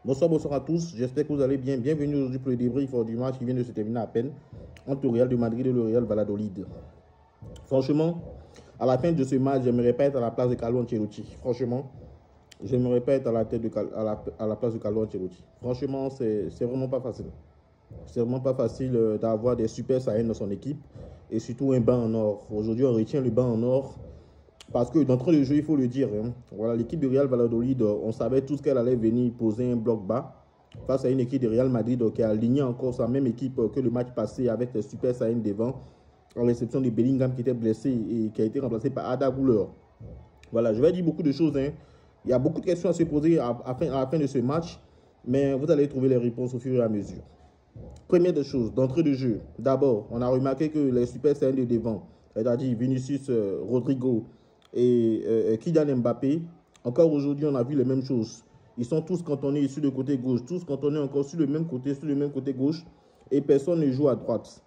Bonsoir, bonsoir à tous. J'espère que vous allez bien. Bienvenue aujourd'hui pour le débrief du match qui vient de se terminer à peine entre le Real de Madrid et le Real Valladolid. Franchement, à la fin de ce match, j'aimerais pas être à la place de Carlo Ancelotti. Franchement, j'aimerais pas être à la place de Carlo Ancelotti. Franchement, c'est vraiment pas facile. C'est vraiment pas facile d'avoir des super saiyans dans son équipe et surtout un banc en or. Aujourd'hui, on retient le banc en or. Parce que d'entrée de jeu, il faut le dire, hein, voilà, l'équipe de Real Valladolid, on savait tous qu'elle allait venir poser un bloc bas face à une équipe de Real Madrid qui a aligné encore sa même équipe que le match passé avec les super saiyans devant, en réception de Bellingham qui était blessé et qui a été remplacé par Ada Güler. Voilà, je vais dire beaucoup de choses. Hein. Il y a beaucoup de questions à se poser à la fin de ce match, mais vous allez trouver les réponses au fur et à mesure. Première des choses, d'entrée de jeu, d'abord, on a remarqué que les super saiyans de devant, c'est-à-dire Vinicius, Rodrigo, et Kylian Mbappé, encore aujourd'hui, on a vu les mêmes choses. Ils sont tous cantonnés sur le côté gauche, tous cantonnés encore sur le même côté gauche, et personne ne joue à droite.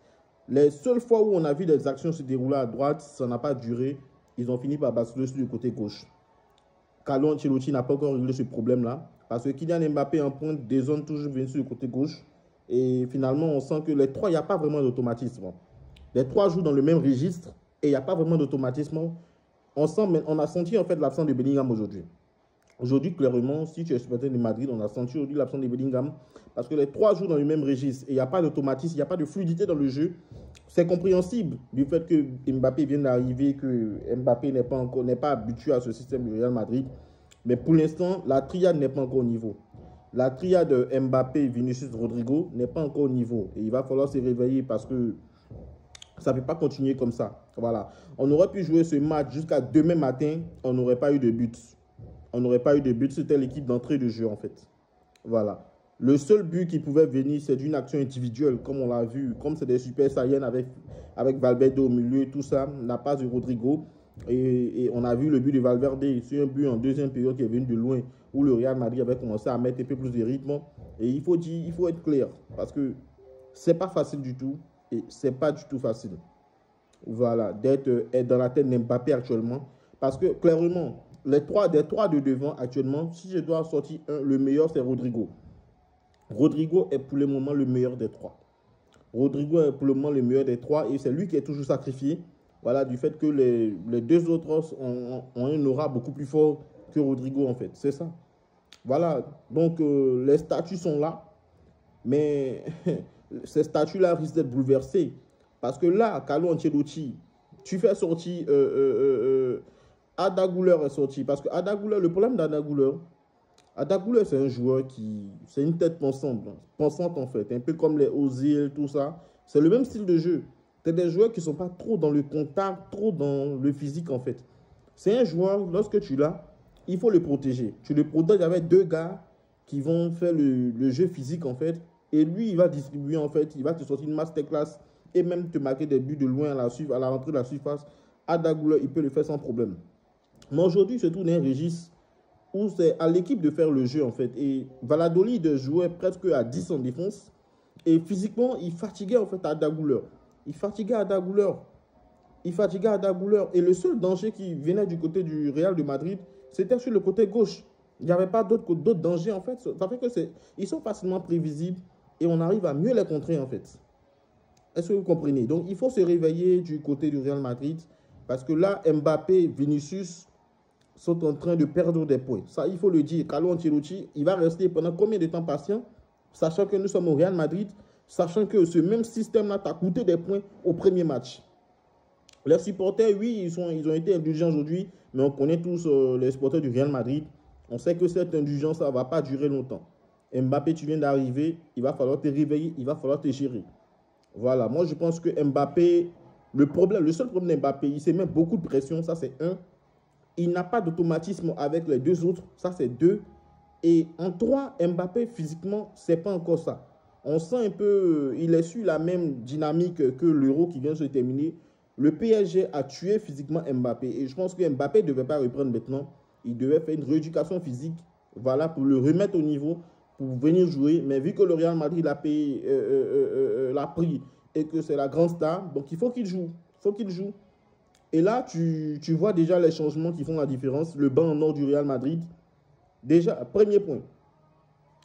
Les seules fois où on a vu des actions se dérouler à droite, ça n'a pas duré. Ils ont fini par basculer sur le côté gauche. Carlo Ancelotti n'a pas encore réglé ce problème-là, parce que Kylian Mbappé en pointe des zones toujours venu sur le côté gauche, et finalement, on sent que les trois, il n'y a pas vraiment d'automatisme. Les trois jouent dans le même registre, et il n'y a pas vraiment d'automatisme. On a senti en fait l'absence de Bellingham aujourd'hui. Aujourd'hui, clairement, si tu es supporter de Madrid, on a senti aujourd'hui l'absence de Bellingham parce que les trois jouent dans le même registre et il n'y a pas d'automatisme, il n'y a pas de fluidité dans le jeu. C'est compréhensible du fait que Mbappé vient d'arriver, que Mbappé n'est pas habitué à ce système du Real Madrid. Mais pour l'instant, la triade n'est pas encore au niveau. La triade Mbappé, Vinicius, Rodrigo n'est pas encore au niveau. Et il va falloir se réveiller parce que ça ne peut pas continuer comme ça. Voilà. On aurait pu jouer ce match jusqu'à demain matin, on n'aurait pas eu de but. On n'aurait pas eu de but, c'était l'équipe d'entrée de jeu en fait. Voilà. Le seul but qui pouvait venir, c'est d'une action individuelle, comme on l'a vu. Comme c'est des super saiyans avec Valverde au milieu, tout ça, la passe de Rodrigo. Et on a vu le but de Valverde sur un but en deuxième période qui est venu de loin, où le Real Madrid avait commencé à mettre un peu plus de rythme. Et il faut être clair, parce que c'est pas facile du tout. Et c'est pas du tout facile. Voilà, d'être dans la tête d'Mbappé actuellement. Parce que clairement, des trois de devant actuellement, si je dois sortir un, le meilleur, c'est Rodrigo. Rodrigo est pour le moment le meilleur des trois. Rodrigo est pour le moment le meilleur des trois et c'est lui qui est toujours sacrifié. Voilà, du fait que les deux autres ont un aura beaucoup plus fort que Rodrigo en fait. C'est ça. Voilà, donc les statuts sont là. Mais ces statuts-là risquent d'être bouleversés. Parce que là, Carlo Ancelotti, tu fais sortir Ada Güler est sorti. Parce que Ada Güler, le problème d'Ada Güler, c'est un joueur c'est une tête pensante en fait. Un peu comme les Ozil, tout ça. C'est le même style de jeu. C'est des joueurs qui ne sont pas trop dans le contact, trop dans le physique en fait. C'est un joueur, lorsque tu l'as, il faut le protéger. Tu le protèges avec deux gars qui vont faire le jeu physique en fait. Et lui, il va distribuer en fait, il va te sortir une masterclass et même te marquer des buts de loin à la rentrée de la surface. Ada Güler, il peut le faire sans problème. Mais aujourd'hui, c'est tout un registre où c'est à l'équipe de faire le jeu en fait. Et Valladolid jouait presque à 10 en défense. Et physiquement, il fatiguait en fait Ada Güler. Il fatiguait Ada Güler. Et le seul danger qui venait du côté du Real de Madrid, c'était sur le côté gauche. Il n'y avait pas d'autres dangers en fait. Ça fait que ils sont facilement prévisibles et on arrive à mieux les contrer en fait. Est-ce que vous comprenez? Donc il faut se réveiller du côté du Real Madrid parce que là, Mbappé, Vinicius sont en train de perdre des points. Ça, il faut le dire. Carlo Ancelotti, il va rester pendant combien de temps patient, sachant que nous sommes au Real Madrid, sachant que ce même système-là t'a coûté des points au premier match. Les supporters, oui, ils ont été indulgents aujourd'hui, mais on connaît tous les supporters du Real Madrid. On sait que cette indulgence, ça ne va pas durer longtemps. Mbappé, tu viens d'arriver, il va falloir te réveiller, il va falloir te gérer. Voilà, moi je pense que Mbappé, le seul problème d'Mbappé, il se met beaucoup de pression, ça c'est un. Il n'a pas d'automatisme avec les deux autres, ça c'est deux. Et en trois, Mbappé, physiquement, c'est pas encore ça. On sent un peu, il est sur la même dynamique que l'Euro qui vient de se terminer. Le PSG a tué physiquement Mbappé. Et je pense que Mbappé ne devait pas reprendre maintenant. Il devait faire une rééducation physique, voilà, pour le remettre au niveau, pour venir jouer. Mais vu que le Real Madrid l'a payé, l'a pris et que c'est la grande star, donc il faut qu'il joue. Il faut qu'il joue. Et là, tu vois déjà les changements qui font la différence. Le banc en or du Real Madrid. Déjà, premier point.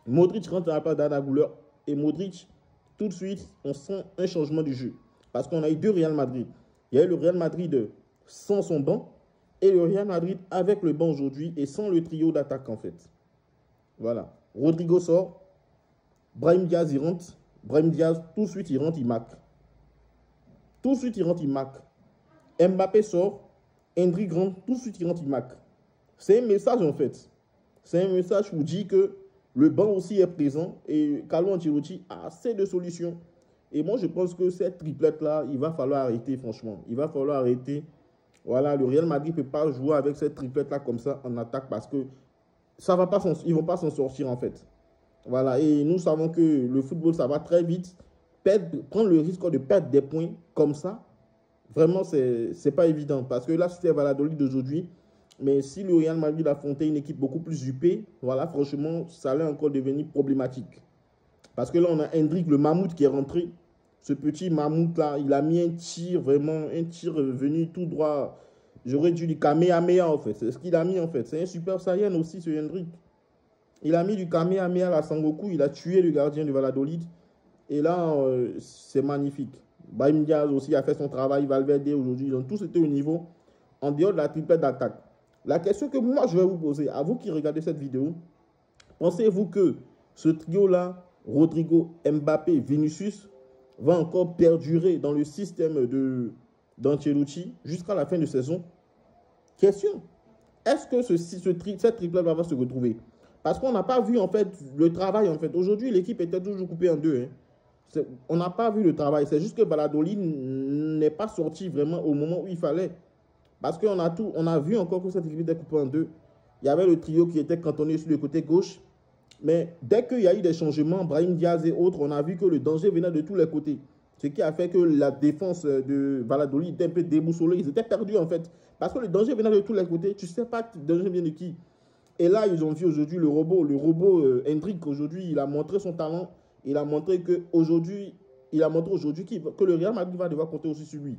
Modric rentre à la place d'Arda Güler et Modric, tout de suite, on sent un changement du jeu. Parce qu'on a eu deux Real Madrid. Il y a eu le Real Madrid sans son banc et le Real Madrid avec le banc aujourd'hui et sans le trio d'attaque en fait. Voilà. Rodrigo sort, Brahim Diaz il rentre. Brahim Diaz, tout de suite il rentre, il marque. Tout de suite il rentre, il marque. Mbappé sort, Hendrik rentre, tout de suite il rentre, il marque. C'est un message en fait. C'est un message qui vous dit que le banc aussi est présent et Carlo Ancelotti a assez de solutions. Et moi, je pense que cette triplette-là, il va falloir arrêter, franchement. Il va falloir arrêter. Voilà, le Real Madrid ne peut pas jouer avec cette triplette-là comme ça en attaque parce que ça va pas ils ne vont pas s'en sortir en fait. Voilà, et nous savons que le football, ça va très vite. Prendre le risque de perdre des points comme ça, vraiment, c'est pas évident. Parce que là, c'était Valladolid d'aujourd'hui. Mais si le Real Madrid affrontait une équipe beaucoup plus huppée, voilà, franchement, ça allait encore devenir problématique. Parce que là, on a Hendrik, le mammouth qui est rentré. Ce petit mammouth-là, il a mis un tir, vraiment, un tir venu tout droit. J'aurais dû du Kamehameha, en fait. C'est ce qu'il a mis, en fait. C'est un super Saiyan aussi, ce Hendrik. Il a mis du Kamehameha à la Sangoku. Il a tué le gardien de Valladolid. Et là, c'est magnifique. Brahim Diaz aussi a fait son travail. Valverde, aujourd'hui, ils ont tous été au niveau. En dehors de la triplette d'attaque. La question que moi, je vais vous poser, à vous qui regardez cette vidéo, pensez-vous que ce trio-là, Rodrigo, Mbappé, Vinicius, va encore perdurer dans le système d'Ancelotti jusqu'à la fin de saison? Question. Est-ce que cette triplette va se retrouver? Parce qu'on n'a pas vu en fait le travail. En fait. Aujourd'hui, l'équipe était toujours coupée en deux. Hein. On n'a pas vu le travail. C'est juste que Valladolid n'est pas sorti vraiment au moment où il fallait. Parce qu'on a vu encore que cette équipe était coupée en deux. Il y avait le trio qui était cantonné sur le côté gauche. Mais dès qu'il y a eu des changements, Brahim Diaz et autres, on a vu que le danger venait de tous les côtés. Ce qui a fait que la défense de Valladolid était un peu déboussolée. Ils étaient perdus en fait. Parce que le danger venait de tous les côtés. Tu ne sais pas le danger vient de qui. Et là, ils ont vu aujourd'hui le robot Hendrik. Aujourd'hui, il a montré son talent. Il a montré qu'aujourd'hui, que le Real Madrid va devoir compter aussi sur lui.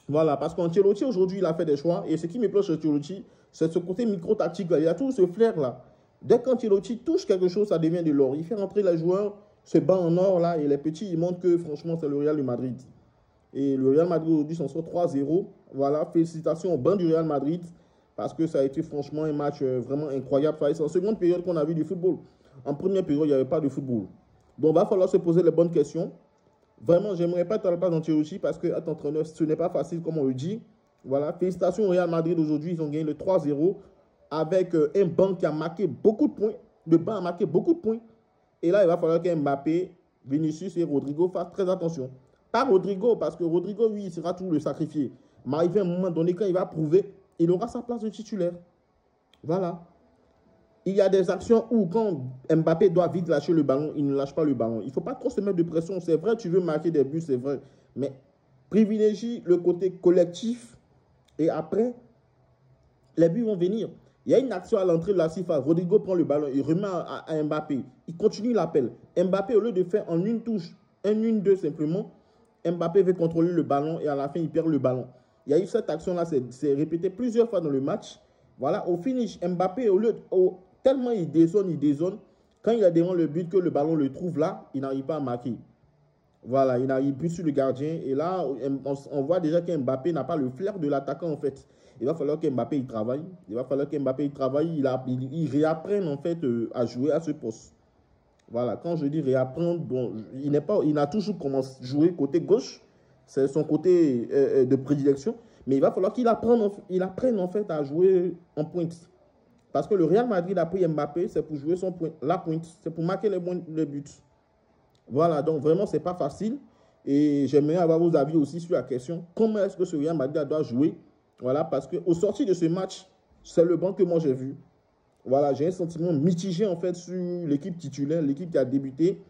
Voilà, parce qu'Ancelotti, aujourd'hui, il a fait des choix. Et ce qui me plaît chez Ancelotti, c'est ce côté micro-tactique. Il y a tout ce flair-là. Dès qu'Ancelotti touche quelque chose, ça devient de l'or. Il fait rentrer les joueurs, ce banc en or, là, et les petits, ils montrent que, franchement, c'est le Real de Madrid. Et le Real Madrid, aujourd'hui, s'en sort 3-0. Voilà, félicitations au banc du Real Madrid, parce que ça a été, franchement, un match vraiment incroyable. C'est en seconde période qu'on a vu du football. En première période, il n'y avait pas de football. Donc, il va falloir se poser les bonnes questions. Vraiment, j'aimerais pas être à la place d'Ancelotti parce qu'être entraîneur, ce n'est pas facile, comme on le dit. Voilà, félicitations au Real Madrid aujourd'hui. Ils ont gagné le 3-0 avec un banc qui a marqué beaucoup de points. Le banc a marqué beaucoup de points. Et là, il va falloir qu'Mbappé, Vinicius et Rodrigo fassent très attention. Pas Rodrigo, parce que Rodrigo, lui, il sera toujours le sacrifié. Mais arrivé à un moment donné, quand il va prouver, il aura sa place de titulaire. Voilà. Il y a des actions où quand Mbappé doit vite lâcher le ballon, il ne lâche pas le ballon. Il ne faut pas trop se mettre de pression. C'est vrai, tu veux marquer des buts, c'est vrai. Mais privilégie le côté collectif et après, les buts vont venir. Il y a une action à l'entrée de la surface. Rodrigo prend le ballon, il remet à Mbappé. Il continue l'appel. Mbappé, au lieu de faire en une touche, 1-1-2 simplement, Mbappé veut contrôler le ballon et à la fin, il perd le ballon. Il y a eu cette action-là, c'est répété plusieurs fois dans le match. Voilà, au finish, Mbappé, tellement il dézone, quand il a devant le but, que le ballon le trouve là, il n'arrive pas à marquer. Voilà, il n'arrive plus sur le gardien. Et là, on voit déjà qu'Mbappé n'a pas le flair de l'attaquant en fait. Il va falloir qu'Mbappé il travaille. Il réapprenne en fait à jouer à ce poste. Voilà, quand je dis réapprendre, bon, il n'a toujours commencé à jouer côté gauche. C'est son côté de prédilection. Mais il va falloir qu'il apprenne en fait à jouer en pointe. Parce que le Real Madrid a pris Mbappé, c'est pour jouer la pointe. C'est pour marquer les buts. Voilà, donc vraiment, ce n'est pas facile. Et j'aimerais avoir vos avis aussi sur la question. Comment est-ce que ce Real Madrid doit jouer? Voilà, parce qu'au sorti de ce match, c'est le banc que moi j'ai vu. Voilà, j'ai un sentiment mitigé en fait sur l'équipe titulaire, l'équipe qui a débuté.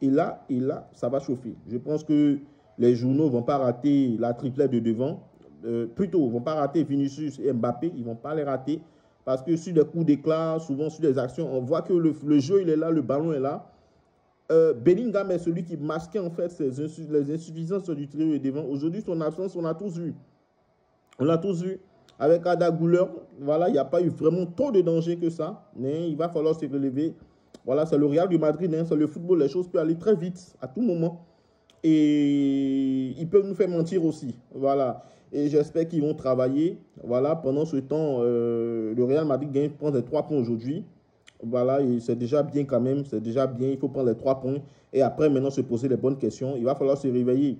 Et là, ça va chauffer. Je pense que les journaux ne vont pas rater la triplette de devant. Plutôt, ils ne vont pas rater Vinicius et Mbappé. Ils ne vont pas les rater. Parce que sur des coups d'éclat, souvent sur des actions, on voit que le jeu, il est là, le ballon est là. Bellingham est celui qui masquait en fait les insuffisances du trio de devant. Aujourd'hui, son absence, on a tous vu. On l'a tous vu. Avec Arda Güler, voilà, il n'y a pas eu vraiment tant de danger que ça. Mais il va falloir se relever. Voilà, c'est le Real du Madrid, hein, c'est le football, les choses peuvent aller très vite, à tout moment. Et ils peuvent nous faire mentir aussi. Voilà. Et j'espère qu'ils vont travailler. Voilà, pendant ce temps, le Real Madrid prend les 3 points aujourd'hui. Voilà, et c'est déjà bien quand même, c'est déjà bien. Il faut prendre les 3 points. Et après, maintenant, se poser les bonnes questions. Il va falloir se réveiller.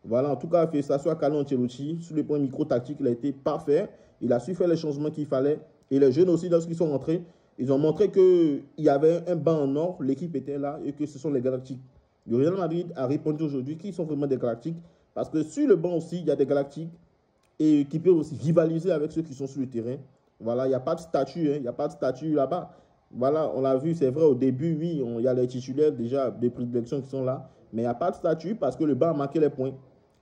Voilà, en tout cas, félicitations à Carlo Ancelotti. Sur le point micro-tactique, il a été parfait. Il a su faire les changements qu'il fallait. Et les jeunes aussi, lorsqu'ils sont rentrés, ils ont montré qu'il y avait un banc en or, l'équipe était là et que ce sont les Galactiques. Le Real Madrid a répondu aujourd'hui qu'ils sont vraiment des Galactiques parce que sur le banc aussi, il y a des Galactiques et qui peuvent aussi rivaliser avec ceux qui sont sur le terrain. Voilà, il n'y a pas de statut, hein, il n'y a pas de statut là-bas. Voilà, on l'a vu, c'est vrai, au début, oui, il y a les titulaires déjà, des prédilections qui sont là, mais il n'y a pas de statut parce que le banc a marqué les points.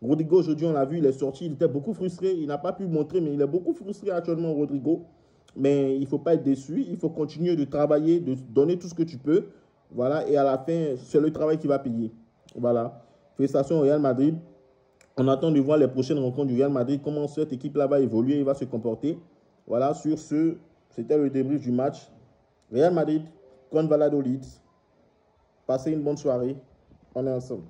Rodrigo, aujourd'hui, on l'a vu, il est sorti, il était beaucoup frustré, il n'a pas pu montrer, mais il est beaucoup frustré actuellement, Rodrigo. Mais il ne faut pas être déçu, il faut continuer de travailler, de donner tout ce que tu peux. Voilà, et à la fin, c'est le travail qui va payer. Voilà. Félicitations au Real Madrid. On attend de voir les prochaines rencontres du Real Madrid, comment cette équipe-là va évoluer, il va se comporter. Voilà, sur ce, c'était le débrief du match. Real Madrid contre Valladolid. Passez une bonne soirée. On est ensemble.